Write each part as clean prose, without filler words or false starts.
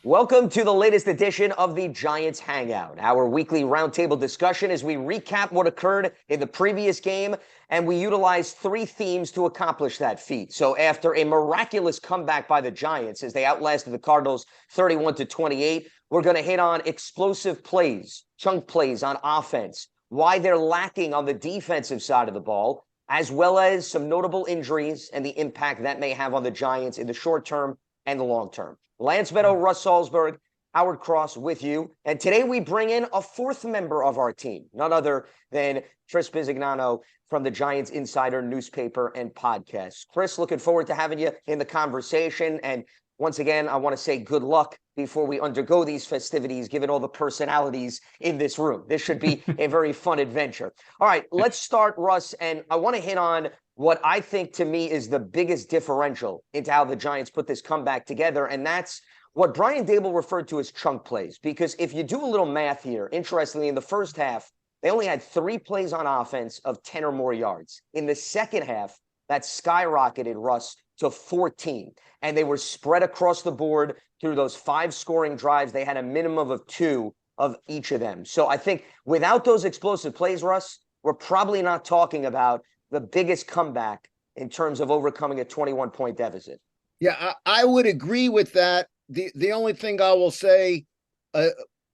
Welcome to the latest edition of the Giants Hangout, our weekly roundtable discussion as we recap what occurred in the previous game, and we utilize three themes to accomplish that feat. So after a miraculous comeback by the Giants as they outlasted the Cardinals 31-28, we're going to hit on explosive plays, chunk plays on offense, why they're lacking on the defensive side of the ball, as well as some notable injuries and the impact that may have on the Giants in the short term and the long term. Lance Meadow, Russ Salzberg, Howard Cross with you. And today we bring in a fourth member of our team, none other than Chris Bisignano from the Giants Insider newspaper and podcast. Chris, looking forward to having you in the conversation. And once again, I want to say good luck before we undergo these festivities, given all the personalities in this room. This should be a very fun adventure. All right, let's start, Russ. And I want to hit on what I think to me is the biggest differential into how the Giants put this comeback together. And that's what Brian Daboll referred to as chunk plays. Because if you do a little math here, interestingly, in the first half, they only had 3 plays on offense of 10 or more yards. In the second half, that skyrocketed, Russ, to 14. And they were spread across the board through those 5 scoring drives. They had a minimum of 2 of each of them. So I think without those explosive plays, Russ, we're probably not talking about the biggest comeback in terms of overcoming a 21-point deficit. Yeah, I would agree with that. The only thing I will say,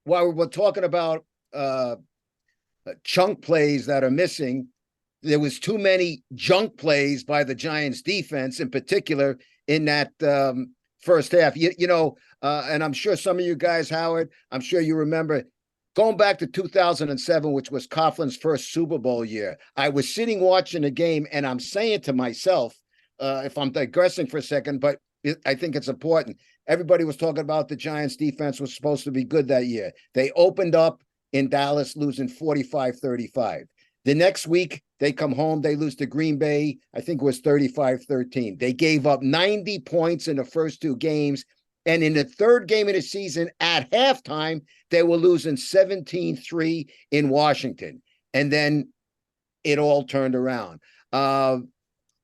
while we're talking about chunk plays that are missing, there was too many junk plays by the Giants defense, in particular in that first half. And I'm sure some of you guys, Howard, I'm sure you remember, going back to 2007, which was Coughlin's first Super Bowl year, I was sitting watching the game, and I'm saying to myself, if I'm digressing for a second, but I think it's important. Everybody was talking about the Giants defense was supposed to be good that year. They opened up in Dallas, losing 45-35. The next week, they come home, they lose to Green Bay, I think it was 35-13. They gave up 90 points in the first 2 games. And in the third game of the season, at halftime, they were losing 17-3 in Washington. And then it all turned around.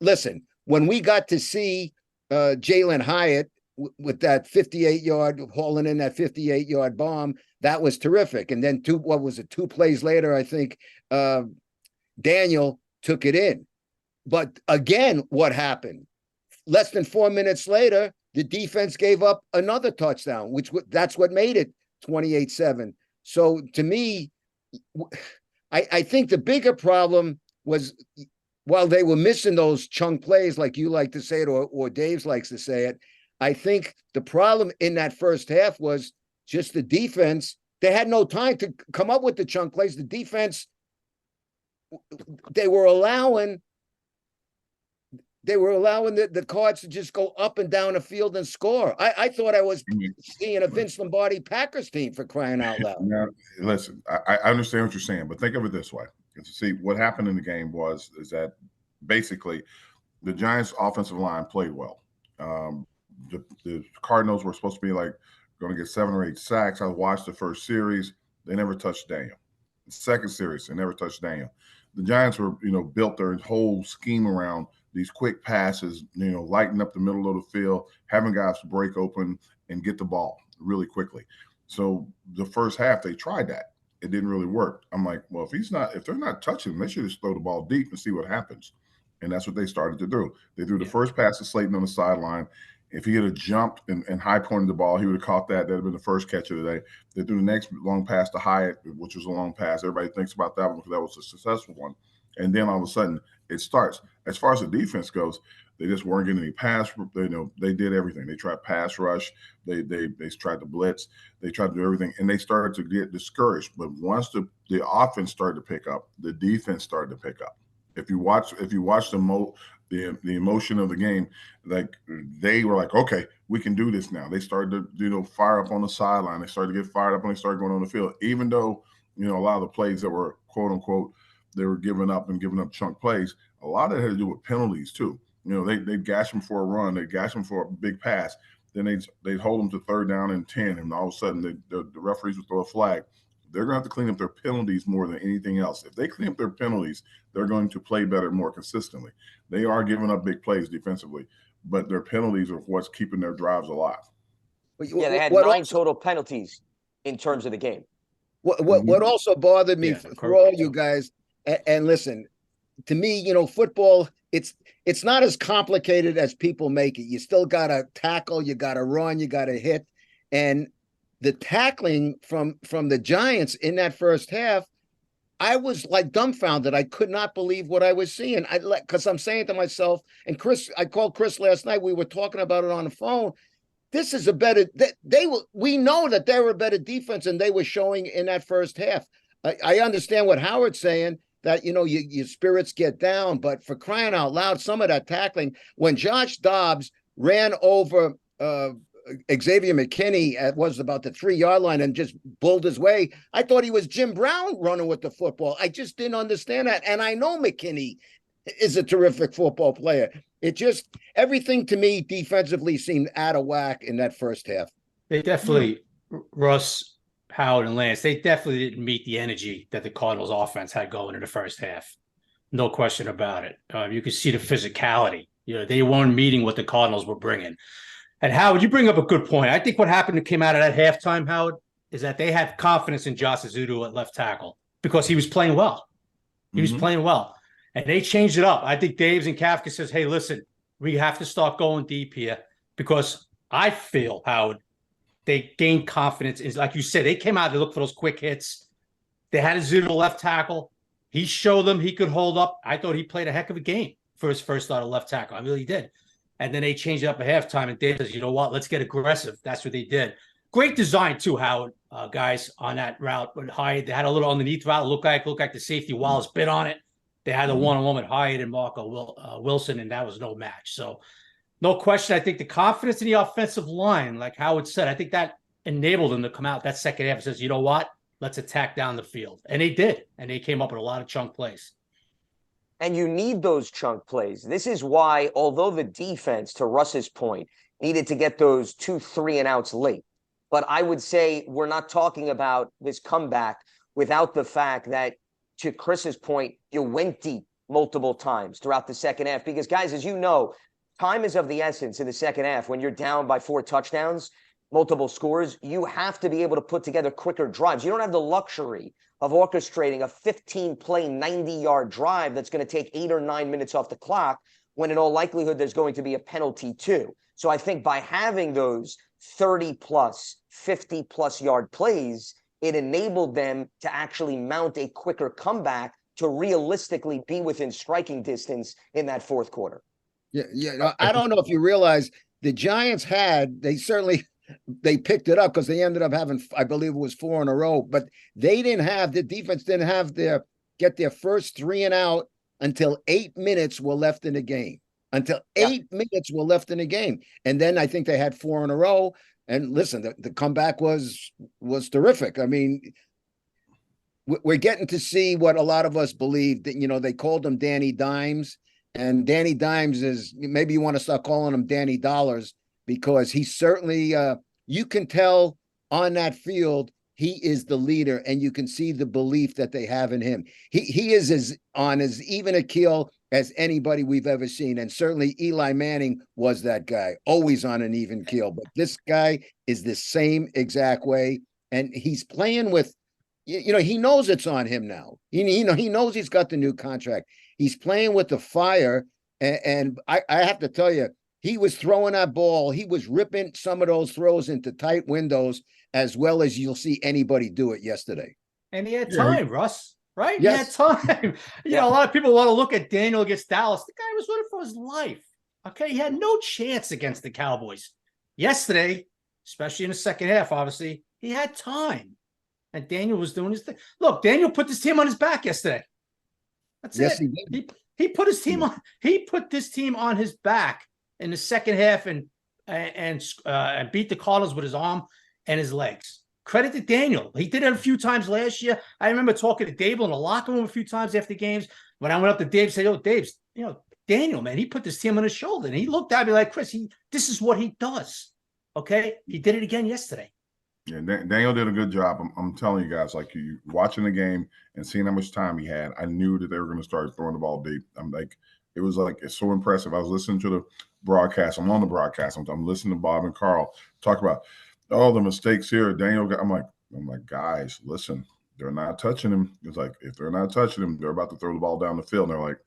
Listen, when we got to see Jalen Hyatt with that 58-yard, hauling in that 58-yard bomb, that was terrific. And then 2 plays later, I think Daniel took it in. But again, what happened? Less than 4 minutes later, the defense gave up another touchdown, that's what made it 28-7. So to me, I think the bigger problem was, while they were missing those chunk plays, like you like to say it, or Dave likes to say it, I think the problem in that first half was just the defense. They had no time to come up with the chunk plays. The defense, they were allowing the Cards to just go up and down the field and score. I thought I was seeing a Vince Lombardi Packers team, for crying out loud. Now, listen, I understand what you're saying, but think of it this way. See, what happened in the game is that basically the Giants' offensive line played well. The Cardinals were supposed to be like going to get 7 or 8 sacks. I watched the first series. They never touched Daniel. The second series, they never touched Daniel. The Giants were, built their whole scheme around these quick passes, lighting up the middle of the field, having guys break open and get the ball really quickly. So the first half, they tried that. It didn't really work. I'm like, well, if they're not touching him, they should just throw the ball deep and see what happens. And that's what they started to do. They threw the first pass to Slayton on the sideline. If he had jumped and high pointed the ball, he would have caught that. That would have been the first catch of the day. They threw the next long pass to Hyatt, which was a long pass. Everybody thinks about that one because that was a successful one. And then all of a sudden, it starts. As far as the defense goes, they just weren't getting any pass. They did everything. They tried pass rush. They tried to blitz. They tried to do everything, and they started to get discouraged. But once the offense started to pick up, the defense started to pick up. If you watch the emotion of the game, like they were like, okay, we can do this now. They started to fire up on the sideline. They started to get fired up when they started going on the field. Even though a lot of the plays that were quote unquote they were giving up chunk plays, a lot of it had to do with penalties too. They'd gash them for a run, they'd gash them for a big pass, then they'd hold them to 3rd down and 10, and all of a sudden the referees would throw a flag. They're going to have to clean up their penalties more than anything else. If they clean up their penalties, they're going to play better more consistently. They are giving up big plays defensively, but their penalties are what's keeping their drives alive. Yeah, they had What 9 also total penalties in terms of the game. what also bothered me Yeah, for all you guys, and listen, to me, football, it's not as complicated as people make it. You still gotta tackle, you gotta run, you gotta hit. And the tackling from the Giants in that first half, I was like dumbfounded. I could not believe what I was seeing. Because I'm saying to myself, and Chris, I called Chris last night. We were talking about it on the phone. This is a better. We know that they were a better defense, and they were showing in that first half. I understand what Howard's saying, that your spirits get down, but for crying out loud, some of that tackling when Josh Dobbs ran over Xavier McKinney was about the 3-yard line and just bulled his way. I thought he was Jim Brown running with the football. I just didn't understand that. And I know McKinney is a terrific football player. It just, everything to me defensively seemed out of whack in that first half. They definitely, Russ, Howard, and Lance, they definitely didn't meet the energy that the Cardinals offense had going in the first half. No question about it. You could see the physicality. They weren't meeting what the Cardinals were bringing. And Howard, you bring up a good point. I think what happened that came out of that halftime, Howard, is that they had confidence in Josh Azudu at left tackle because he was playing well. He was playing well. And they changed it up. I think Daves and Kafka says, hey, listen, we have to start going deep here because I feel, Howard, they gained confidence. Like you said, they came out to look for those quick hits. They had Azudu left tackle. He showed them he could hold up. I thought he played a heck of a game for his first start at left tackle. I really did. And then they changed it up at halftime, and Dave says, you know what, let's get aggressive. That's what they did. Great design, too, Howard, guys, on that route. But Hyatt, they had a little underneath route. Looked like the safety Wallace bit on it. They had a one-on-one with Hyatt and Marco Wilson, and that was no match. So no question, I think the confidence in the offensive line, like Howard said, I think that enabled them to come out that second half and says, you know what, let's attack down the field. And they did, and they came up with a lot of chunk plays. And you need those chunk plays. This is why, although the defense, to Russ's point, needed to get those 2 3-and-outs late, but I would say we're not talking about this comeback without the fact that, to Chris's point, you went deep multiple times throughout the second half. Because, guys, as you know, time is of the essence in the second half. When you're down by 4 touchdowns, multiple scores, you have to be able to put together quicker drives. You don't have the luxury of orchestrating a 15-play, 90-yard drive that's going to take 8 or 9 minutes off the clock when in all likelihood there's going to be a penalty too. So I think by having those 30-plus, 50-plus yard plays, it enabled them to actually mount a quicker comeback to realistically be within striking distance in that fourth quarter. Yeah. I don't know if you realize the Giants they picked it up because they ended up having, I believe it was 4 in a row, but the defense didn't have get their first 3-and-out until 8 minutes were left in the game. Until 8 minutes were left in the game. And then I think they had 4 in a row. And listen, the comeback was terrific. I mean, we're getting to see what a lot of us believe that, they called him Danny Dimes, and Danny Dimes is, maybe you want to start calling him Danny Dollars, because he certainly, you can tell on that field, he is the leader, and you can see the belief that they have in him. He is as even a keel as anybody we've ever seen. And certainly Eli Manning was that guy, always on an even keel. But this guy is the same exact way. And he's playing with, he knows it's on him now. He knows he's got the new contract. He's playing with the fire. And I have to tell you, he was throwing that ball. He was ripping some of those throws into tight windows as well as you'll see anybody do it yesterday. And he had time, Russ, right? Yes. He had time. A lot of people want to look at Daniel against Dallas. The guy was running for his life. Okay, he had no chance against the Cowboys. Yesterday, especially in the second half, obviously, he had time. And Daniel was doing his thing. Look, Daniel put this team on his back yesterday. That's yes, it. He did. He put his team on. He put this team on his back in the second half and beat the Cardinals with his arm and his legs. Credit to Daniel. He did it a few times last year. I remember talking to Dable in the locker room a few times after games. When I went up to Dave, said, "Oh, Dave's, Daniel, man, he put this team on his shoulder." And he looked at me like, "Chris, this is what he does." Okay, he did it again yesterday. Yeah, Daniel did a good job. I'm telling you guys, like, you watching the game and seeing how much time he had, I knew that they were going to start throwing the ball deep. It's so impressive. I was listening to the broadcast. I'm on the broadcast. I'm listening to Bob and Carl talk about all the mistakes here. Daniel, I'm like, guys, listen, they're not touching him. It's like, if they're not touching him, they're about to throw the ball down the field. And they're like,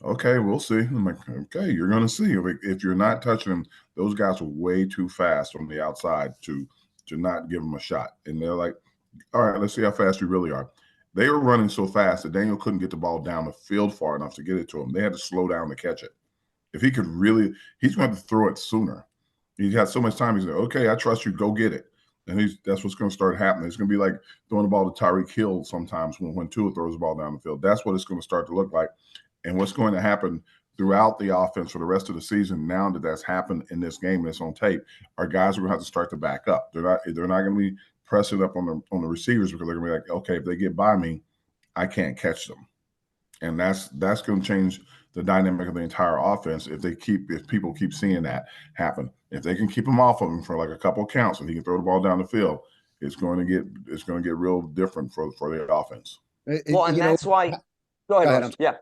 okay, we'll see. I'm like, okay, you're going to see. Like, if you're not touching him, those guys are way too fast from the outside to not give him a shot. And they're like, all right, let's see how fast we really are. They were running so fast that Daniel couldn't get the ball down the field far enough to get it to him. They had to slow down to catch it. If he could really, he's going to have to throw it sooner. He's got so much time. He's like, okay, I trust you. Go get it. And that's what's going to start happening. It's going to be like throwing the ball to Tyreek Hill sometimes when Tua throws the ball down the field. That's what it's going to start to look like. And what's going to happen throughout the offense for the rest of the season, now that that's happened in this game that's on tape, our guys are going to have to start to back up. They're not going to be pressing up on the receivers, because they're going to be like, okay, if they get by me, I can't catch them. And that's going to change the dynamic of the entire offense if people keep seeing that happen. If they can keep him off of him for like a couple of counts and he can throw the ball down the field, it's going to get real different for the offense. Well, and that's why. Go ahead, Russ. Yeah.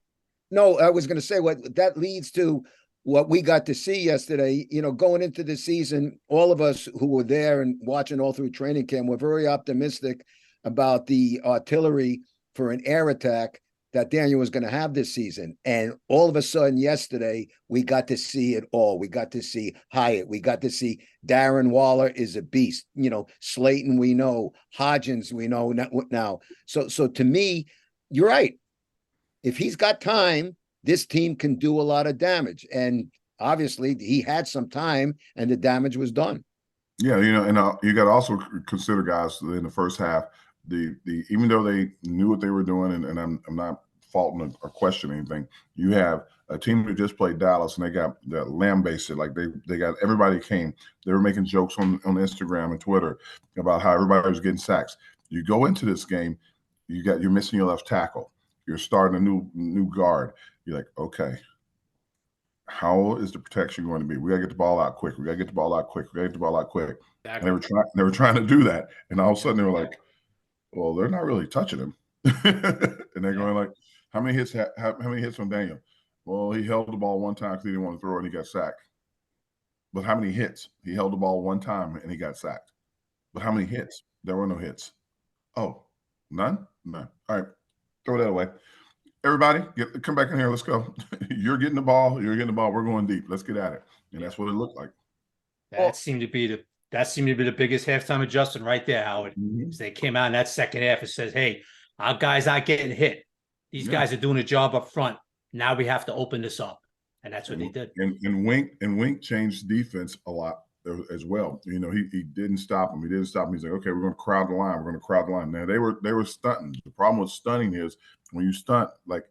No, I was going to say what that leads to what we got to see yesterday. Going into the season, all of us who were there and watching all through training camp were very optimistic about the artillery for an air attack that Daniel was going to have this season. And all of a sudden yesterday, we got to see it all. We got to see Hyatt. We got to see Darren Waller is a beast. Slayton, we know. Hodgins, we know now. So to me, you're right. If he's got time, this team can do a lot of damage. And obviously he had some time and the damage was done. Yeah, and you got to also consider, guys, in the first half, the even though they knew what they were doing, and I'm not faulting or questioning anything, you have a team who just played Dallas and they got that lambasted. Like they got everybody came. They were making jokes on Instagram and Twitter about how everybody was getting sacks. You go into this game, you're missing your left tackle. You're starting a new guard. You're like, okay, how is the protection going to be? We got to get the ball out quick. We got to get the ball out quick. We got to get the ball out quick. Exactly. And they were trying to do that. And all of a sudden they were like, well, they're not really touching him. And they're going like, how many hits from Daniel? Well, he held the ball one time because he didn't want to throw it and he got sacked. But how many hits? He held the ball one time and he got sacked. But how many hits? There were no hits. Oh, none? None. All right. Throw that away. Everybody, come back in here. Let's go. You're getting the ball. We're going deep. Let's get at it. And that's what it looked like. That seemed to be the biggest halftime adjustment right there, Howard. Mm-hmm. They came out in that second half and says, hey, our guys aren't getting hit. These guys are doing a job up front. Now we have to open this up. And that's what they did. And Wink changed defense a lot as well. He didn't stop him. He's like, okay, we're going to crowd the line. Now they were stunting. The problem with stunting is when you stunt, like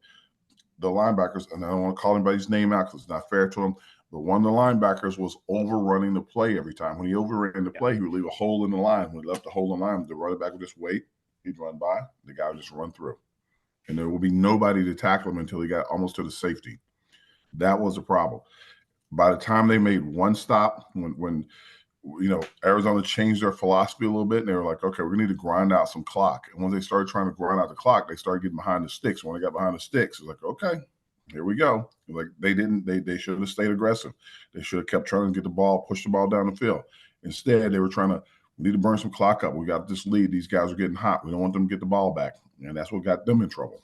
the linebackers, and I don't want to call anybody's name out because it's not fair to them, but one of the linebackers was overrunning the play every time. When he overran the play, he would leave a hole in the line. When he left the hole in the line, the running back would just wait. He'd run by. The guy would just run through. And there would be nobody to tackle him until he got almost to the safety. That was a problem. By the time they made one stop, when Arizona changed their philosophy a little bit, and they were like, okay, we need to grind out some clock. And when they started trying to grind out the clock, they started getting behind the sticks. When they got behind the sticks, it was like, okay, here we go. Like they should have stayed aggressive. They should have kept trying to get the ball, push the ball down the field. Instead, they were trying to, we need to burn some clock up. We got this lead. These guys are getting hot. We don't want them to get the ball back. And that's what got them in trouble.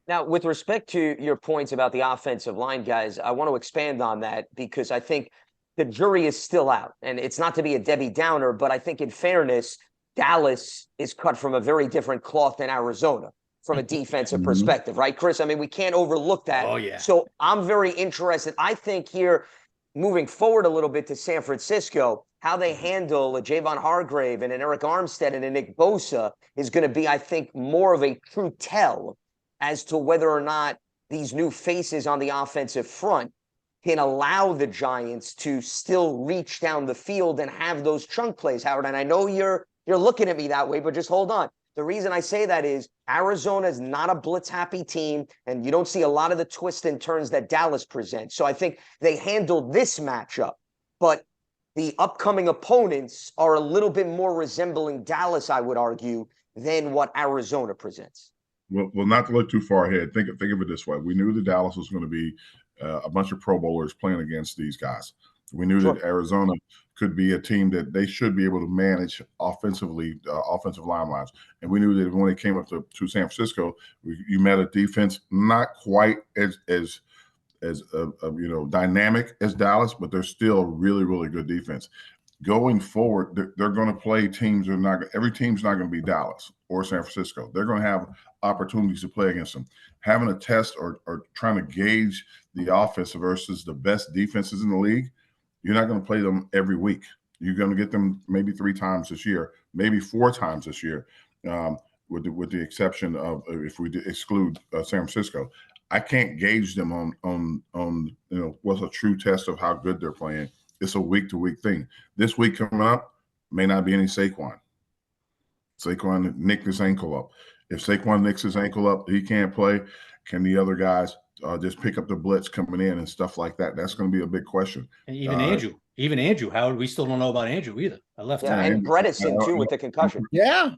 Now, with respect to your points about the offensive line, guys, I want to expand on that because I think the jury is still out. And it's not to be a Debbie Downer, but I think in fairness, Dallas is cut from a very different cloth than Arizona from a defensive perspective, right, Chris? I mean, we can't overlook that. Oh, yeah. So I'm very interested. I think here, moving forward a little bit to San Francisco, how they handle a Javon Hargrave and an Eric Armstead and a Nick Bosa is going to be, I think, more of a true tell as to whether or not these new faces on the offensive front can allow the Giants to still reach down the field and have those chunk plays, Howard. And I know you're looking at me that way, but just hold on. The reason I say that is Arizona is not a blitz-happy team, and you don't see a lot of the twists and turns that Dallas presents. So I think they handled this matchup, but the upcoming opponents are a little bit more resembling Dallas, I would argue, than what Arizona presents. Well, not to look too far ahead. Think of it this way: we knew that Dallas was going to be a bunch of Pro Bowlers playing against these guys. We knew Sure. that Arizona could be a team that they should be able to manage offensively, offensive line wise. And we knew that when they came up to San Francisco, you met a defense not quite as dynamic as Dallas, but they're still a really, really good defense. Going forward, they're going to play teams. Every team's not going to be Dallas or San Francisco. They're going to have opportunities to play against them. Having a test or trying to gauge the offense versus the best defenses in the league, you're not going to play them every week. You're going to get them maybe 3 times this year, maybe 4 times this year, with the exception of if we exclude San Francisco. I can't gauge them on what's a true test of how good they're playing. It's a week-to-week thing. This week coming up may not be any Saquon. Saquon nicked his ankle up. If Saquon nicks his ankle up, he can't play. Can the other guys just pick up the blitz coming in and stuff like that? That's going to be a big question. And even Andrew Howard, we still don't know about Andrew either. I left out. And Bredesen too with the concussion. Yeah.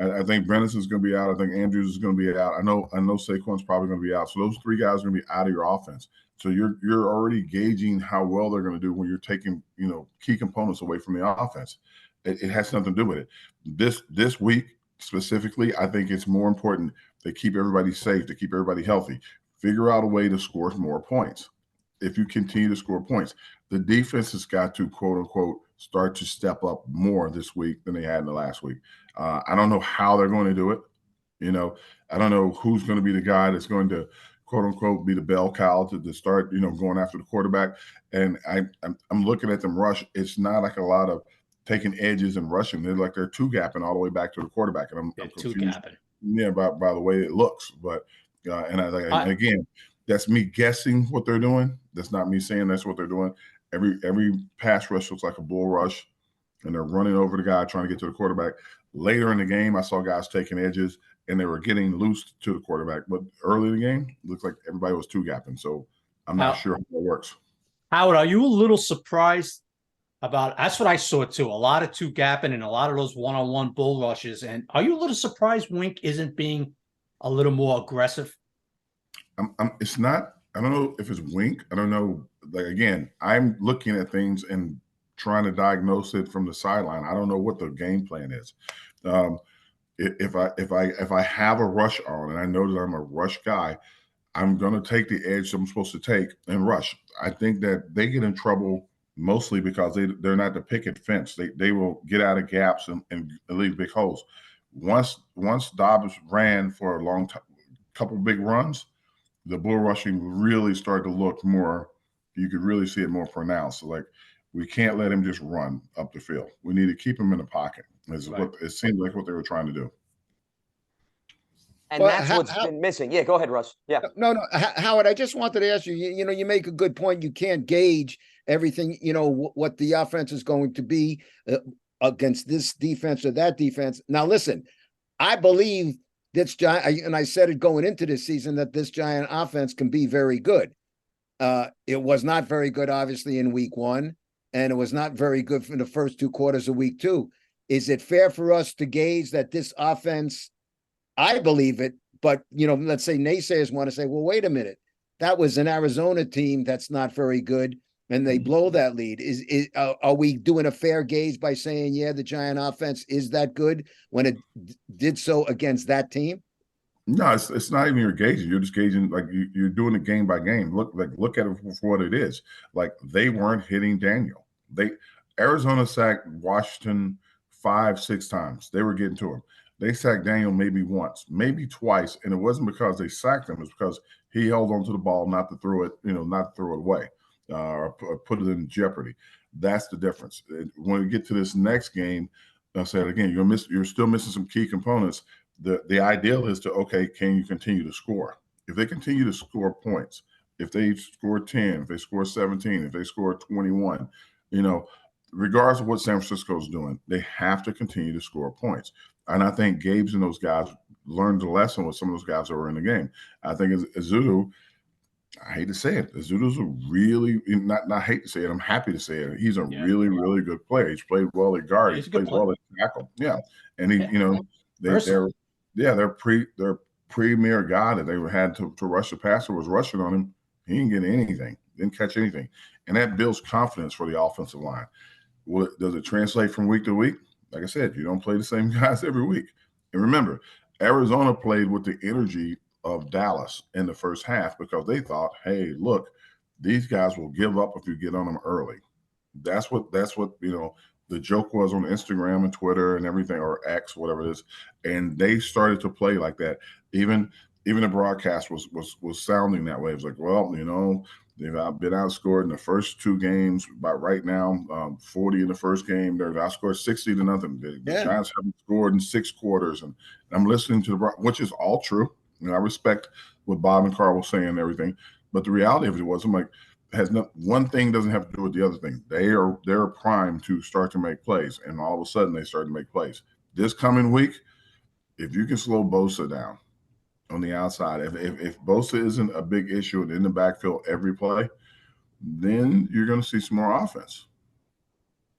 I think Brenison's going to be out. I think Andrews is going to be out. I know Saquon's probably going to be out. So those 3 guys are going to be out of your offense. So you're already gauging how well they're going to do when you're taking key components away from the offense. It has nothing to do with it. This week specifically, I think it's more important to keep everybody safe, to keep everybody healthy. Figure out a way to score more points. If you continue to score points, the defense has got to, quote unquote, start to step up more this week than they had in the last week. I don't know how they're going to do it. I don't know who's going to be the guy that's going to, quote unquote, be the bell cow to start, going after the quarterback. And I'm looking at them rush. It's not like a lot of taking edges and rushing. They're 2-gapping all the way back to the quarterback. And I'm confused. 2-gapping. Yeah, by the way it looks. But again, that's me guessing what they're doing. That's not me saying that's what they're doing. Every pass rush looks like a bull rush, and they're running over the guy trying to get to the quarterback. Later in the game, I saw guys taking edges, and they were getting loose to the quarterback. But early in the game, it looked like everybody was 2-gapping. So I'm not sure how that works. Howard, are you a little surprised about? That's what I saw too. A lot of 2-gapping and a lot of those one-on-one bull rushes. And are you a little surprised Wink isn't being a little more aggressive? It's not. I don't know if it's Wink. I don't know. Again, I'm looking at things and trying to diagnose it from the sideline. I don't know what the game plan is. If I have a rush on and I know that I'm a rush guy, I'm going to take the edge I'm supposed to take and rush. I think that they get in trouble mostly because they're not the picket fence. They will get out of gaps and leave big holes. Once Dobbs ran for a long time, couple big runs, the bull rushing really started to look more. You could really see it more pronounced. So we can't let him just run up the field. We need to keep him in the pocket. What it seemed like what they were trying to do. And that's what's been missing. Yeah, go ahead, Russ. Yeah. No, Howard, I just wanted to ask you, you make a good point. You can't gauge everything, what the offense is going to be against this defense or that defense. Now, listen, I believe this giant, and I said it going into this season, that this giant offense can be very good. It was not very good, obviously, in week 1, and it was not very good for the first 2 quarters of week 2. Is it fair for us to gauge that this offense, I believe it, but, let's say naysayers want to say, well, wait a minute, that was an Arizona team that's not very good, and they blow that lead. Are we doing a fair gauge by saying, yeah, the Giant offense is that good when it did so against that team? No, it's not even your gauging. You're just gauging, you're doing it game by game. Look at it for what it is. They weren't hitting Daniel. Arizona sacked Washington 5-6 times. They were getting to him. They sacked Daniel maybe once, maybe twice, and it wasn't because they sacked him. It's because he held onto the ball, not to throw it, not to throw it away or put it in jeopardy. That's the difference. When we get to this next game, I said again, you're still missing some key components. The ideal is can you continue to score? If they continue to score points, if they score 10, if they score 17, if they score 21, regardless of what San Francisco is doing, they have to continue to score points. And I think Gabe's and those guys learned the lesson with some of those guys that were in the game. I think Ezeudu, I hate to say it, Ezeudu's a really, not hate to say it, I'm happy to say it. He's a really, really good player. He's played well at guard. He's played well at tackle. Yeah. And their premier guy that they had to rush the passer was rushing on him. He didn't get anything, didn't catch anything. and that builds confidence for the offensive line. Does it translate from week to week? Like I said, you don't play the same guys every week. And remember, Arizona played with the energy of Dallas in the first half because they thought, hey, look, these guys will give up if you get on them early. That's what the joke was on Instagram and Twitter and everything, or X, whatever it is. And they started to play like that. Even the broadcast was sounding that way. It was like, well, they've been outscored in the first two games. About right now, 40 in the first game. They're outscored 60-0. The Giants haven't scored in 6 quarters. And I'm listening to which is all true. I respect what Bob and Carl were saying and everything. But the reality of it was, I'm like, one thing doesn't have to do with the other thing. They're primed to start to make plays, and all of a sudden they start to make plays. This coming week, if you can slow Bosa down on the outside, if Bosa isn't a big issue in the backfield every play, then you're going to see some more offense.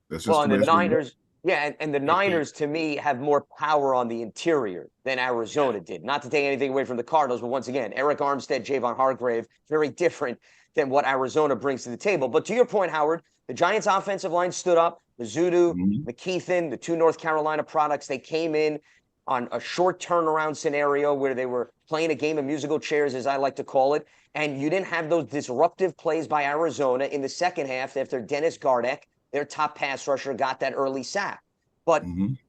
That's just the Niners. Yeah, and the Niners, to me, have more power on the interior than Arizona did. Not to take anything away from the Cardinals, but once again, Eric Armstead, Javon Hargrave, very different than what Arizona brings to the table. But to your point, Howard, the Giants' offensive line stood up. Mizzoudu, McKeithen, the 2 North Carolina products, they came in on a short turnaround scenario where they were playing a game of musical chairs, as I like to call it. And you didn't have those disruptive plays by Arizona in the second half after Dennis Gardeck, their top pass rusher, got that early sack. But,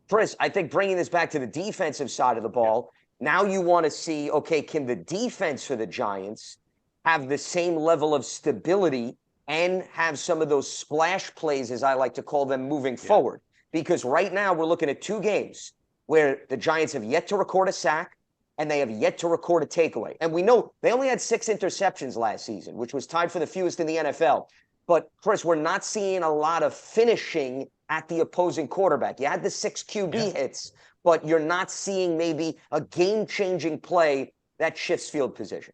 Chris, I think bringing this back to the defensive side of the ball, now you want to see, okay, can the defense for the Giants have the same level of stability and have some of those splash plays, as I like to call them, moving forward? Because right now we're looking at 2 games where the Giants have yet to record a sack and they have yet to record a takeaway. And we know they only had 6 interceptions last season, which was tied for the fewest in the NFL. But, Chris, we're not seeing a lot of finishing at the opposing quarterback. You had the 6 QB hits, but you're not seeing maybe a game-changing play that shifts field position.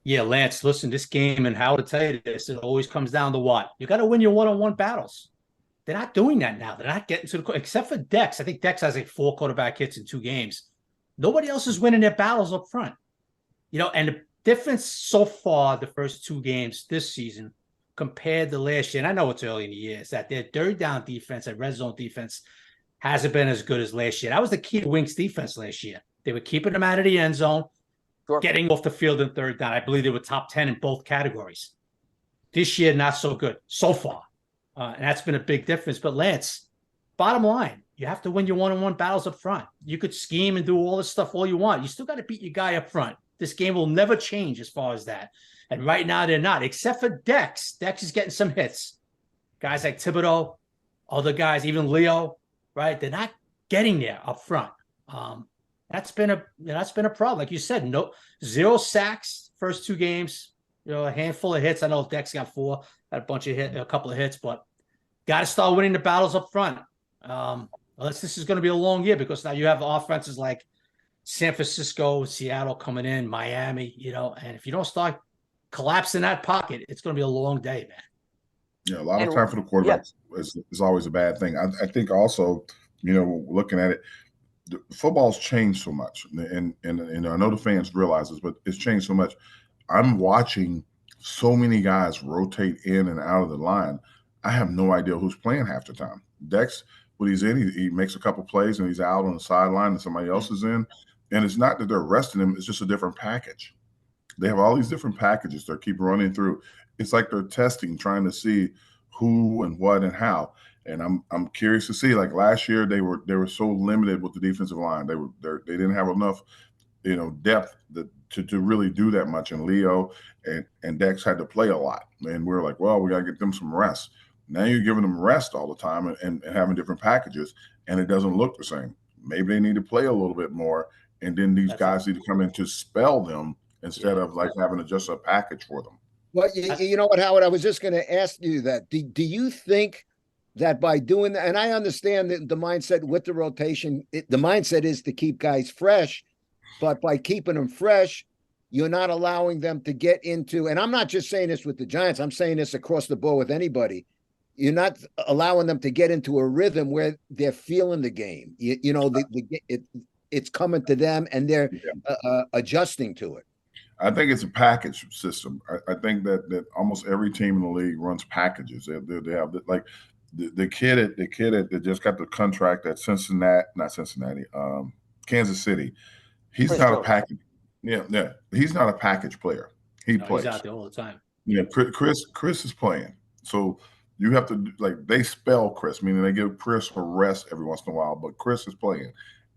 Yeah, Lance, listen, this game, and how to tell you this, it always comes down to what? You got to win your one-on-one battles. They're not doing that now. They're not getting to the – except for Dex. I think Dex has like 4 quarterback hits in 2 games. Nobody else is winning their battles up front. And the difference so far, the first 2 games this season compared to last year, and I know it's early in the year, is that their third down defense and red zone defense hasn't been as good as last year. That was the key to Wink's defense last year. They were keeping them out of the end zone, getting off the field in third down. I believe they were top 10 in both categories. This year, not so good so far. And that's been a big difference. But Lance, bottom line, you have to win your one-on-one battles up front. You could scheme and do all this stuff all you want. You still got to beat your guy up front. This game will never change as far as that. And right now they're not, except for Dex. Dex is getting some hits. Guys like Thibodeau, other guys, even Leo, right? They're not getting there up front. That's been a problem. Like you said, 0 sacks first 2 games. A handful of hits. I know Dex got 4, had a couple of hits, but got to start winning the battles up front. Unless this is going to be a long year, because now you have offenses like San Francisco, Seattle coming in, Miami, and if you don't start collapsing that pocket, it's going to be a long day, man. Yeah, a lot of time for the quarterback is always a bad thing. I think also, looking at it, football's changed so much, and I know the fans realize this, but it's changed so much. I'm watching so many guys rotate in and out of the line. I have no idea who's playing half the time. Dex, when he's in, he makes a couple plays and he's out on the sideline and somebody else is in. And it's not that they're resting him, it's just a different package. They have all these different packages they keep running through. It's like they're testing, trying to see who and what and how. And I'm curious to see. Like last year, they were so limited with the defensive line. They didn't have enough, depth to really do that much. And Leo and Dex had to play a lot. And we're like, well, we got to get them some rest. Now you're giving them rest all the time and having different packages, and it doesn't look the same. Maybe they need to play a little bit more, and then these guys need to come in to spell them instead of like having just a package for them. Well, you know what, Howard? I was just going to ask you that. Do you think that by doing that, and I understand that the mindset with the rotation, the mindset is to keep guys fresh, but by keeping them fresh, you're not allowing them to get into, and I'm not just saying this with the Giants, I'm saying this across the board with anybody. You're not allowing them to get into a rhythm where they're feeling the game. It's coming to them and they're adjusting to it. I think it's a package system. I think that almost every team in the league runs packages. They have like the kid that just got the contract at Cincinnati, not Cincinnati, Kansas City. He's Chris not a Jones. package. Yeah. He's not a package player. He No, he's plays. out there all the time. Yeah, Chris is playing. So you have to like they spell Chris, meaning they give Chris a rest every once in a while, but Chris is playing.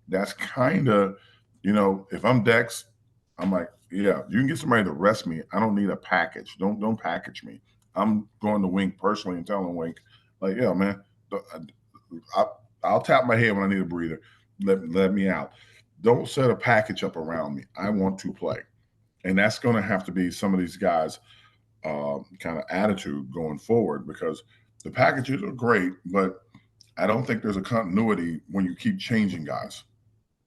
That's kind of, if I'm Dex, I'm like, yeah, you can get somebody to rest me. I don't need a package. Don't package me. I'm going to Wink personally and telling Wink, like, yeah, man, I'll tap my head when I need a breather. Let me out. Don't set a package up around me. I want to play. And that's going to have to be some of these guys' kind of attitude going forward, because the packages are great, but I don't think there's a continuity when you keep changing guys,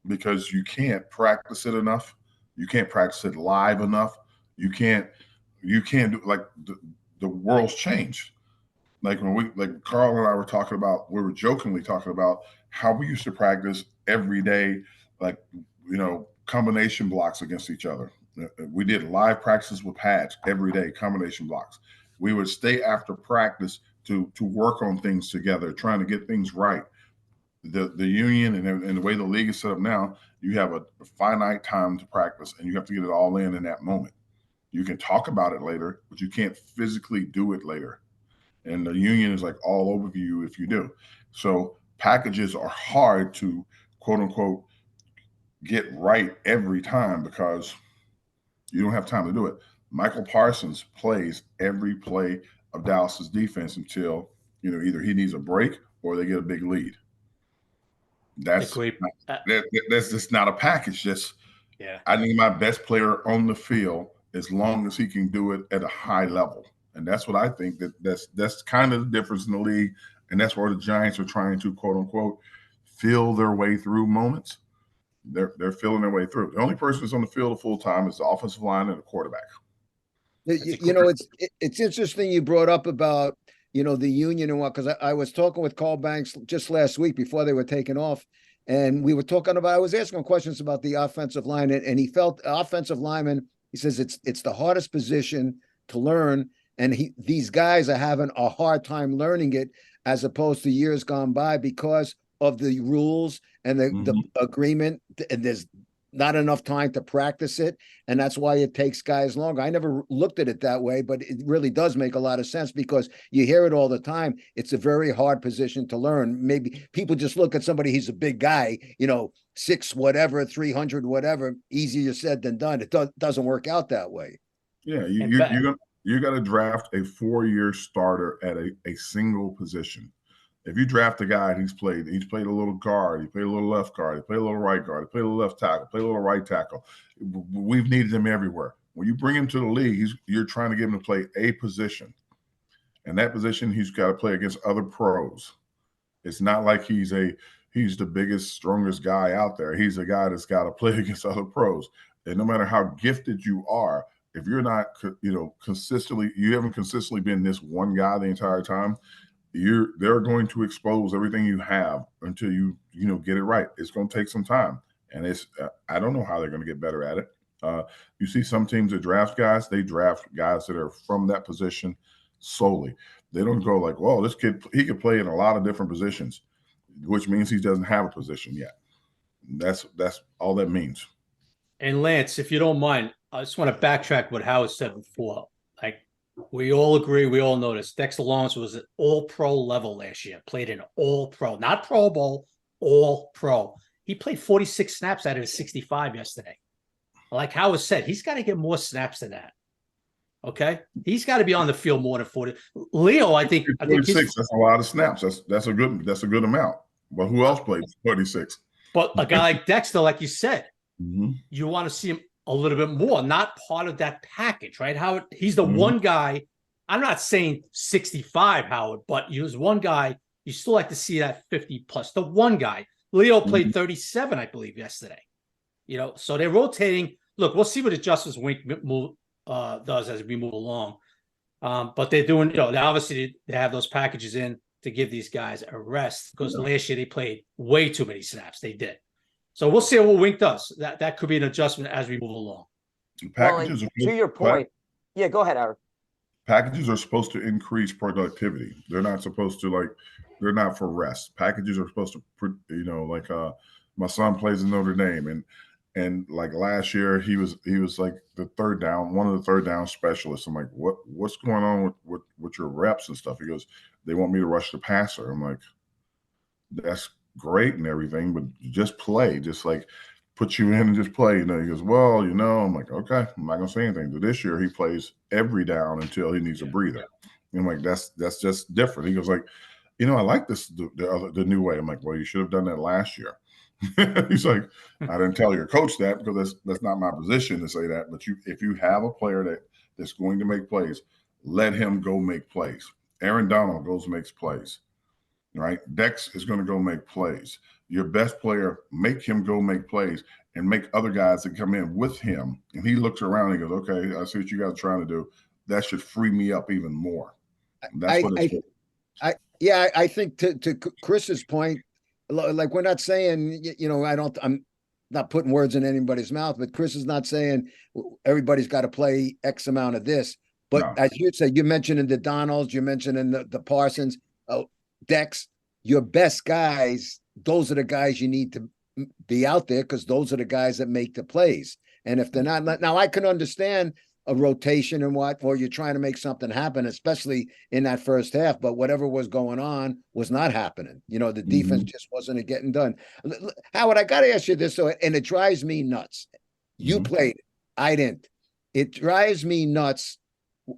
because you can't practice it enough. You can't practice it live enough. You can't do like the world's changed. Like like Carl and I were talking about, we were jokingly talking about how we used to practice every day, like, combination blocks against each other. We did live practices with pads every day, combination blocks. We would stay after practice to work on things together, trying to get things right. The union and the way the league is set up now, you have a finite time to practice, and you have to get it all in that moment. You can talk about it later, but you can't physically do it later. And the union is like all over you if you do. So packages are hard to, quote unquote, get right every time because you don't have time to do it. Michael Parsons plays every play of Dallas's defense until, either he needs a break or they get a big lead. That's just not a package. I need my best player on the field as long as he can do it at a high level. And that's what I think that's kind of the difference in the league. And that's where the Giants are trying to, quote unquote, feel their way through moments. They're feeling their way through. The only person that's on the field full time is the offensive line and the quarterback. It's interesting you brought up about, the union and what, because I was talking with Carl Banks just last week before they were taken off. And we were talking about, I was asking him questions about the offensive line, and he felt offensive lineman, he says it's the hardest position to learn. And these guys are having a hard time learning it as opposed to years gone by because of the rules and the agreement. And there's not enough time to practice it. And that's why it takes guys longer. I never looked at it that way, but it really does make a lot of sense because you hear it all the time. It's a very hard position to learn. Maybe people just look at somebody, he's a big guy, 6 whatever, 300 whatever, easier said than done. It doesn't work out that way. Yeah, you got to draft a 4-year starter at a single position. If you draft a guy, he's played a little guard, he played a little left guard, he played a little right guard, he played a little left tackle, played a little right tackle. We've needed him everywhere. When you bring him to the league, you're trying to get him to play a position. And that position, he's got to play against other pros. It's not like he's the biggest, strongest guy out there. He's a guy that's got to play against other pros. And no matter how gifted you are, if you're not, you haven't consistently been this one guy the entire time, they're going to expose everything you have until you get it right. It's going to take some time, and I don't know how they're going to get better at it. You see some teams that draft guys, they draft guys that are from that position solely. They don't go like, well, this kid, he could play in a lot of different positions, which means he doesn't have a position yet. That's all that means. And Lance, if you don't mind, I just want to backtrack what Howard said before. Like, we all agree, we all notice Dexter Lawrence was at all-pro level last year, played in all-pro, not Pro Bowl, all-pro. He played 46 snaps out of his 65 yesterday. Like Howard said, he's got to get more snaps than that. Okay? He's got to be on the field more than 40. Leo, I think 46, that's a lot of snaps. That's a good amount. But who else played 36? But a guy like Dexter, like you said, you want to see him a little bit more, not part of that package, right? Howard, he's the one guy. I'm not saying 65, Howard, but he was one guy. You still like to see that 50 plus. The one guy. Leo played 37, I believe, yesterday. So they're rotating. Look, we'll see what adjustments Wink does as we move along. But they're doing, obviously they have those packages in to give these guys a rest because last year they played way too many snaps. They did. So we'll see what Wink does. That could be an adjustment as we move along. Well, and Packages are to your point, yeah, go ahead, Aaron. packages are supposed to increase productivity. They're not supposed to they're not for rest. Packages are supposed to, my son plays in Notre Dame, and like last year he was like one of the third down specialists. I'm like, what's going on with your reps and stuff? He goes, they want me to rush the passer. I'm like, that's great and everything, but just play, just like put you in and just play. He goes, well, I'm like, okay, I'm not gonna say anything. But this year he plays every down until he needs a breather. And I'm like, that's just different. He goes like, I like this the new way. I'm like, well, you should have done that last year. He's like, I didn't tell your coach that because that's not my position to say that. But if you have a player that's going to make plays, let him go make plays. Aaron Donald goes makes plays. Right? Dex is going to go make plays. Your best player, make him go make plays and make other guys that come in with him. And he looks around and he goes, okay, I see what you guys are trying to do. That should free me up even more. And that's what it's I think to Chris's point, like we're not saying, I'm not putting words in anybody's mouth, but Chris is not saying everybody's got to play X amount of this. But as you said, you mentioned in the Donalds, you mentioned in the Parsons, Dex, your best guys, those are the guys you need to be out there because those are the guys that make the plays. And if they're not, now I can understand a rotation and or you're trying to make something happen, especially in that first half, but whatever was going on was not happening. The defense just wasn't getting done. Howard, I got to ask you this, and it drives me nuts. You played it. I didn't. It drives me nuts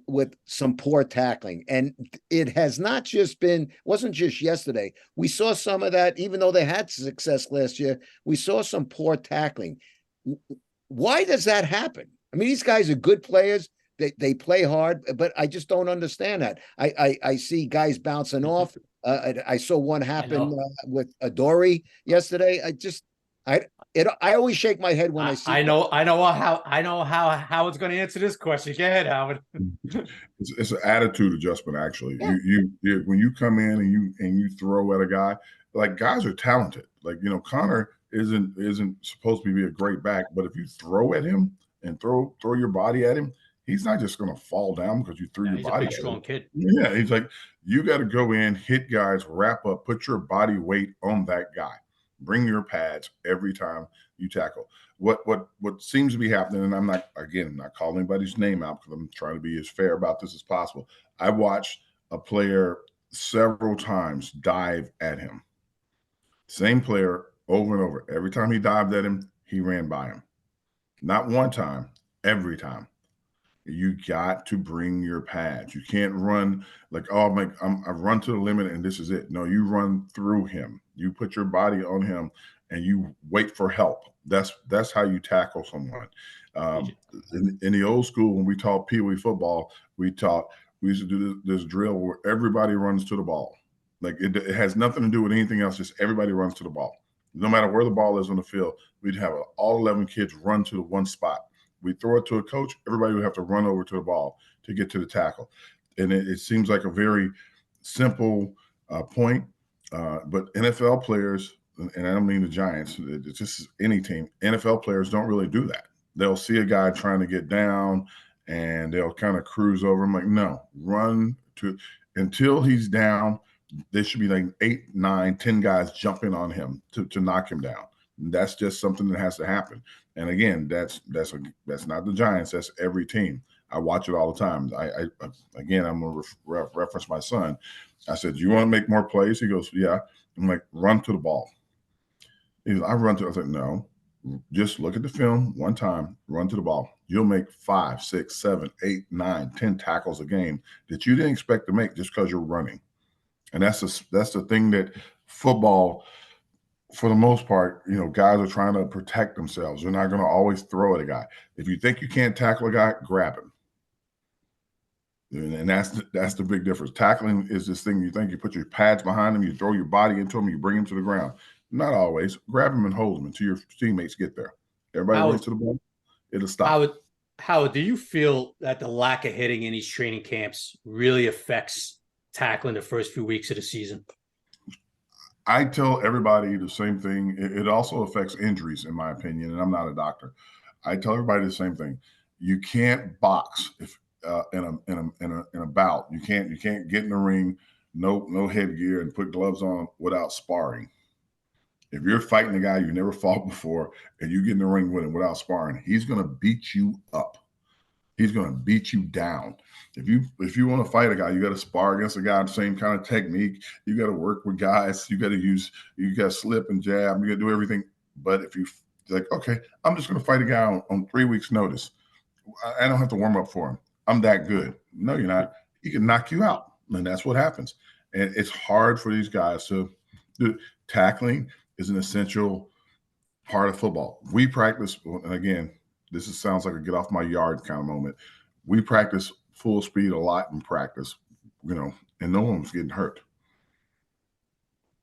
with some poor tackling. And it has not just wasn't just yesterday. We saw some of that, even though they had success last year, we saw some poor tackling. Why does that happen? I mean, these guys are good players. They play hard, but I just don't understand that. I see guys bouncing off. I saw one happen with Adoree yesterday. I always shake my head when I see. I know how it's going to answer this question. Go ahead, Howard. It's an attitude adjustment, actually. Yeah. You when you come in and you throw at a guy, like guys are talented. Like Connor isn't supposed to be a great back, but if you throw at him and throw your body at him, he's not just going to fall down because you threw your body. He's a big, strong kid. Yeah, he's like, you got to go in, hit guys, wrap up, put your body weight on that guy. Bring your pads every time you tackle. What seems to be happening, and I'm not calling anybody's name out because I'm trying to be as fair about this as possible. I watched a player several times dive at him. Same player over and over. Every time he dived at him, he ran by him. Not one time, every time. You got to bring your pads. You can't run like, oh, I've run to the limit and this is it. No, you run through him. You put your body on him and you wait for help. That's how you tackle someone. In the old school, when we taught Pee Wee football, we used to do this drill where everybody runs to the ball. Like it has nothing to do with anything else. Just everybody runs to the ball. No matter where the ball is on the field, we'd have all 11 kids run to the one spot. We throw it to a coach, everybody would have to run over to the ball to get to the tackle. And it seems like a very simple point, but NFL players, and I don't mean the Giants, it's just any team, NFL players don't really do that. They'll see a guy trying to get down and they'll kind of cruise over him like, no, run to until he's down. There should be like 8, 9, 10 guys jumping on him to knock him down. That's just something that has to happen. And again, that's not the Giants. That's every team. I watch it all the time. I'm going to reference my son. I said, "You want to make more plays?" He goes, "Yeah." I'm like, "Run to the ball." He goes, "I run to." I said, "No, just look at the film one time. Run to the ball. You'll make 5, 6, 7, 8, 9, 10 tackles a game that you didn't expect to make just because you're running." And that's the thing that football, for the most part, guys are trying to protect themselves. They're not going to always throw at a guy. If you think you can't tackle a guy, grab him. And that's the big difference. Tackling is this thing you think you put your pads behind him, you throw your body into him, you bring him to the ground. Not always. Grab him and hold him until your teammates get there. Everybody runs to the ball, it'll stop. Howard, do you feel that the lack of hitting in these training camps really affects tackling the first few weeks of the season? I tell everybody the same thing. It also affects injuries, in my opinion, and I'm not a doctor. I tell everybody the same thing. you can't box if in a bout. You can't get in the ring, no headgear, and put gloves on without sparring. If you're fighting a guy you never fought before and you get in the ring with him without sparring, he's going to beat you up. He's going to beat you down. If you want to fight a guy, you got to spar against a guy, the same kind of technique. You got to work with guys. You got to slip and jab. You got to do everything. But if you like, okay, I'm just going to fight a guy on 3 weeks' notice. I don't have to warm up for him. I'm that good. No, you're not. He can knock you out, and that's what happens. And it's hard for these guys to do. Tackling is an essential part of football. We practice, and again, sounds like a get off my yard kind of moment. We practice full speed a lot in practice, and no one was getting hurt.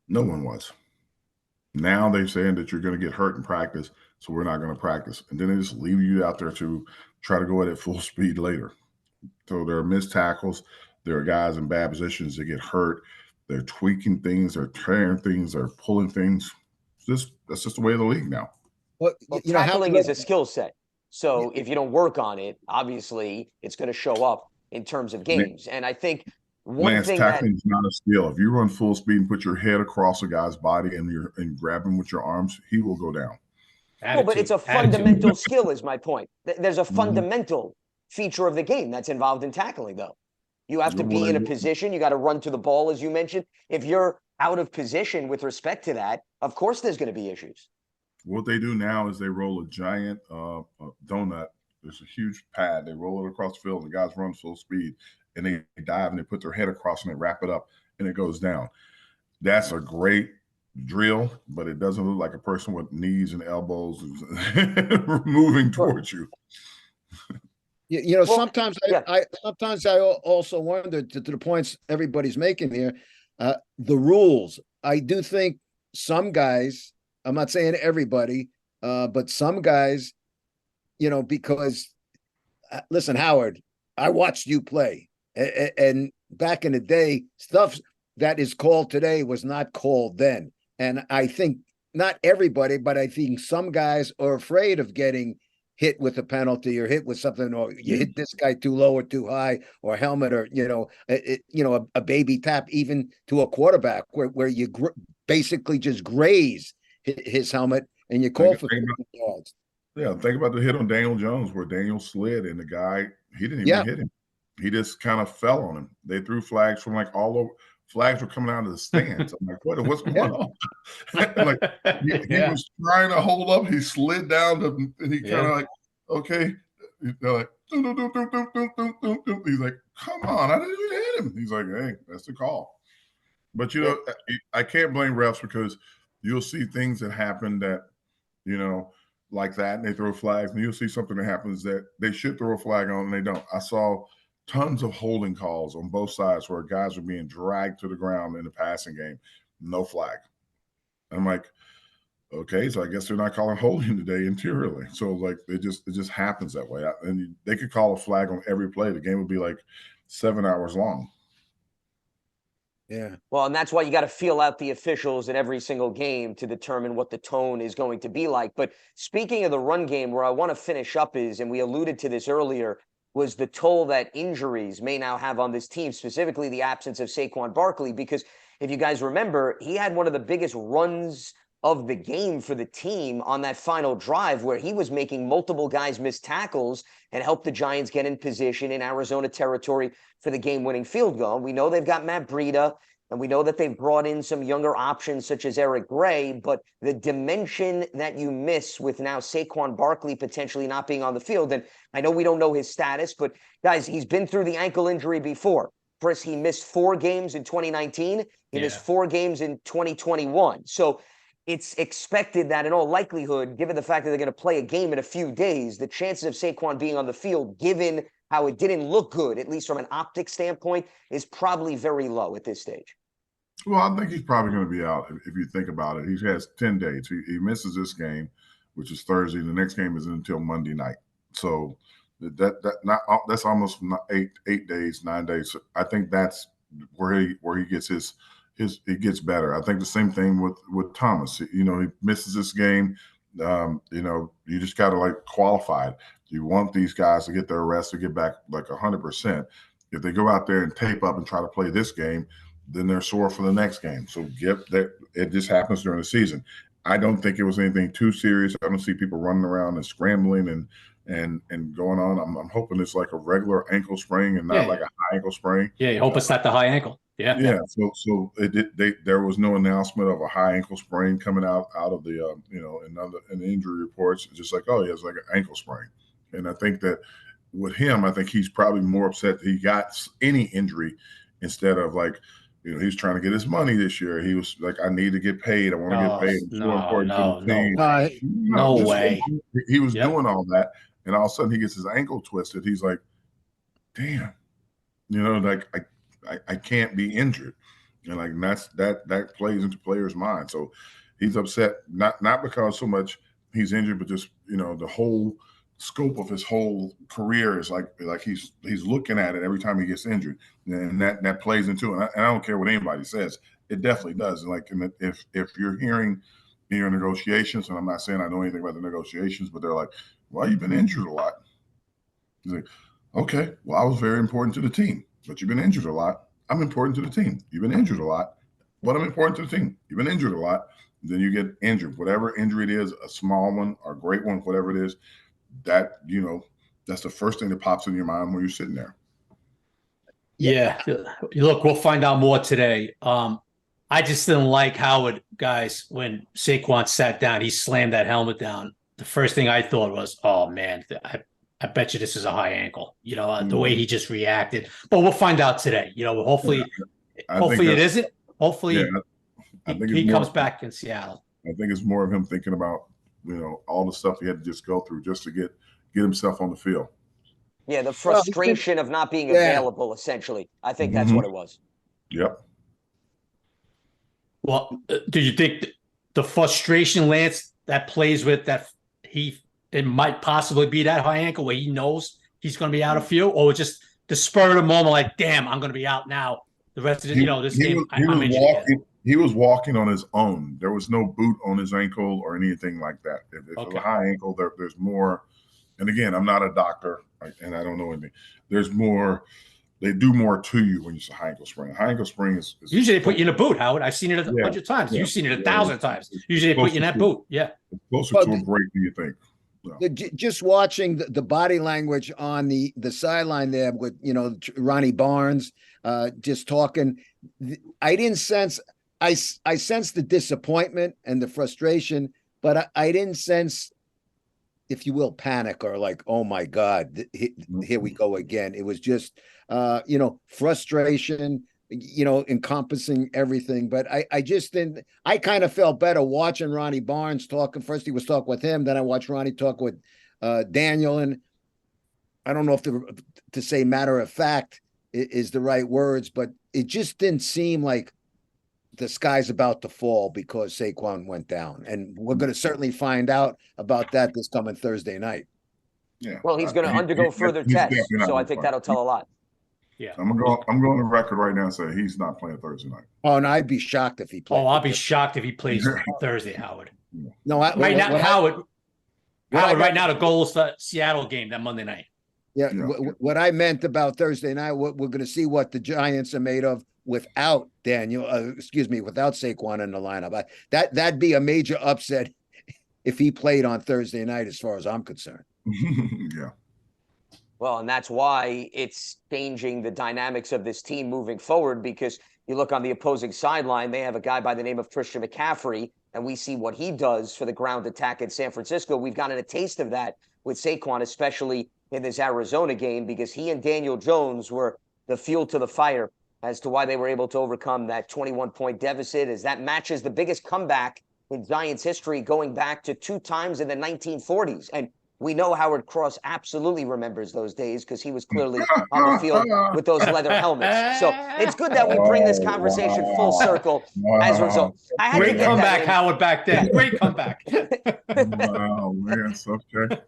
No one was. Now they're saying that you're going to get hurt in practice, so we're not going to practice. And then they just leave you out there to try to go at it full speed later. So there are missed tackles. There are guys in bad positions that get hurt. They're tweaking things. They're tearing things. They're pulling things. That's just the way of the league now. Well, tackling is a skill set. So if you don't work on it, obviously it's going to show up in terms of games. And I think tackling is not a skill. If you run full speed and put your head across a guy's body and grab him with your arms, he will go down. No, but it's a fundamental skill, is my point. There's a fundamental feature of the game that's involved in tackling, though. You have to be in a position. You got to run to the ball, as you mentioned. If you're out of position with respect to that, of course there's going to be issues. What they do now is they roll a giant donut. There's a huge pad. They roll it across the field. The guys run full speed, and they dive and they put their head across and they wrap it up, and it goes down. That's a great drill, but it doesn't look like a person with knees and elbows moving towards you. Sometimes I also wonder to the points everybody's making here, the rules. I do think some guys, I'm not saying everybody, but some guys, because listen, Howard, I watched you play, and back in the day, stuff that is called today was not called then. And I think not everybody, but I think some guys are afraid of getting hit with a penalty or hit with something, or you hit this guy too low or too high, or helmet, or a baby tap even to a quarterback where you basically just graze his helmet and you call for yards. Yeah, think about the hit on Daniel Jones where Daniel slid and the guy, he didn't even hit him. He just kind of fell on him. They threw flags from like all over. Flags were coming out of the stands. I'm like, what's going on? He was trying to hold up. He slid down and he kind of like, okay. They're like, doo, doo, doo, doo, doo, doo, doo, doo. He's like, come on, I didn't even hit him. He's like, hey, that's the call. But I can't blame refs because you'll see things that happen that, like that, and they throw flags, and you'll see something that happens that they should throw a flag on and they don't. I saw tons of holding calls on both sides where guys were being dragged to the ground in the passing game, no flag. I'm like, okay, so I guess they're not calling holding today interiorly. So like it just happens that way. And they could call a flag on every play. The game would be like 7 hours long. Yeah. Well, and that's why you got to feel out the officials in every single game to determine what the tone is going to be like. But speaking of the run game, where I want to finish up is, and we alluded to this earlier, was the toll that injuries may now have on this team, specifically the absence of Saquon Barkley. Because if you guys remember, he had one of the biggest runs of the game for the team on that final drive where he was making multiple guys miss tackles and helped the Giants get in position in Arizona territory for the game-winning field goal. We know they've got Matt Breida, and we know that they've brought in some younger options such as Eric Gray, but the dimension that you miss with now Saquon Barkley potentially not being on the field, and I know we don't know his status, but guys, he's been through the ankle injury before. First, he missed 4 games in 2019. He missed 4 games in 2021. So it's expected that in all likelihood, given the fact that they're going to play a game in a few days, the chances of Saquon being on the field, given how it didn't look good, at least from an optic standpoint, is probably very low at this stage. Well, I think he's probably going to be out if you think about it. He has 10 days. He misses this game, which is Thursday. The next game isn't until Monday night. So that's almost 8 days, 9 days. I think that's where he gets it gets better. I think the same thing with Thomas. He misses this game. You just got to qualify it. You want these guys to get their rest to get back like 100%. If they go out there and tape up and try to play this game, then they're sore for the next game. So get that. It just happens during the season. I don't think it was anything too serious. I don't see people running around and scrambling and going on. I'm hoping it's like a regular ankle sprain and not like a high ankle sprain. Yeah, you hope it's not the high ankle. Yeah. Yeah. So there was no announcement of a high ankle sprain coming out of the in the injury reports. It's just like, oh, he has like an ankle sprain. And I think that with him, I think he's probably more upset that he got any injury instead of like, he's trying to get his money this year. He was like, I need to get paid. I want to get paid. It's so important to the team. No way. He was doing all that. And all of a sudden he gets his ankle twisted. He's like, damn, like I can't be injured. And like that plays into players' minds. So he's upset, not because so much he's injured, but just, the whole scope of his whole career is like he's looking at it every time he gets injured, and that plays into it. And I don't care what anybody says, it definitely does. And like, if you're hearing in your negotiations, and I'm not saying I know anything about the negotiations, but they're like, well, you've been injured a lot. He's like, okay, well, I was very important to the team, but you've been injured a lot. I'm important to the team. You've been injured a lot, but I'm important to the team. You've been injured a lot. Then you get injured, whatever injury it is, a small one or a great one, whatever it is. That that's the first thing that pops in your mind when you're sitting there. Yeah. Look, we'll find out more today. I just didn't like Howard, guys, when Saquon sat down, he slammed that helmet down. The first thing I thought was, oh man, I bet you this is a high ankle, the way he just reacted. But we'll find out today. Hopefully it isn't. Hopefully he comes back in Seattle. I think it's more of him thinking about all the stuff he had to just go through just to get himself on the field. Yeah, the frustration of not being available, essentially. I think that's what it was. Yep. Well, do you think the frustration, Lance, that plays with that it might possibly be that high ankle where he knows he's going to be out of field, or just the spur of the moment, like, damn, I'm going to be out now. The rest of this game, I'm injured. He was walking on his own. There was no boot on his ankle or anything like that. If it's a high ankle, there's more. And again, I'm not a doctor, and I don't know anything. There's more. They do more to you when it's a high ankle sprain. High ankle sprain is usually they put you in a boot, Howard. I've seen it a bunch of times. You've seen it 1,000 times. Usually they put you in that boot. Yeah. It's closer to a break than you think. So. Just watching the body language on the sideline there with Ronnie Barnes just talking, I didn't sense. I sensed the disappointment and the frustration, but I didn't sense, if you will, panic or like, oh my God, here we go again. It was just, frustration, encompassing everything. But I just didn't. I kind of felt better watching Ronnie Barnes talking. First he was talking with him, then I watched Ronnie talk with Daniel, and I don't know if to say matter of fact is the right words, but it just didn't seem like the sky's about to fall because Saquon went down. And we're going to certainly find out about that this coming Thursday night. Yeah. Well, he's going to undergo further tests, so I think that'll tell a lot. Yeah. I'm going on the record right now and say he's not playing Thursday night. Oh, and I'd be shocked if he played. Oh, I'll be shocked if he plays Thursday, Howard. No, right now the goal is the Seattle game that Monday night. Yeah. What I meant about Thursday night, we're going to see what the Giants are made of without without Saquon in the lineup. That'd be a major upset if he played on Thursday night, as far as I'm concerned. Yeah. Well, and that's why it's changing the dynamics of this team moving forward, because you look on the opposing sideline, they have a guy by the name of Christian McCaffrey, and we see what he does for the ground attack in San Francisco. We've gotten a taste of that with Saquon, especially in this Arizona game, because he and Daniel Jones were the fuel to the fire as to why they were able to overcome that 21-point deficit, as that matches the biggest comeback in Giants history, going back to 2 times in the 1940s. And we know Howard Cross absolutely remembers those days because he was clearly on the field with those leather helmets. So it's good that we bring this conversation full circle as a result. Great comeback, Howard, back then. Great comeback. Wow, man, okay.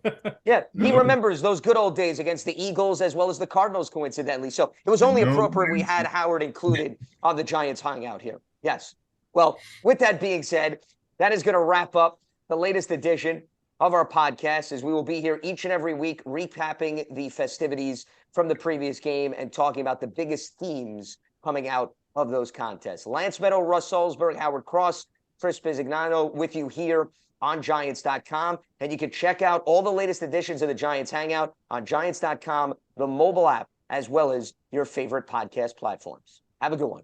Yeah, he remembers those good old days against the Eagles as well as the Cardinals, coincidentally. So it was only appropriate we had Howard included on the Giants Hangout here. Yes. Well, with that being said, that is going to wrap up the latest edition of our podcast, as we will be here each and every week recapping the festivities from the previous game and talking about the biggest themes coming out of those contests. Lance Meadow, Russ Salzberg, Howard Cross, Chris Bizignano with you here on Giants.com. And you can check out all the latest editions of the Giants Hangout on Giants.com, the mobile app, as well as your favorite podcast platforms. Have a good one.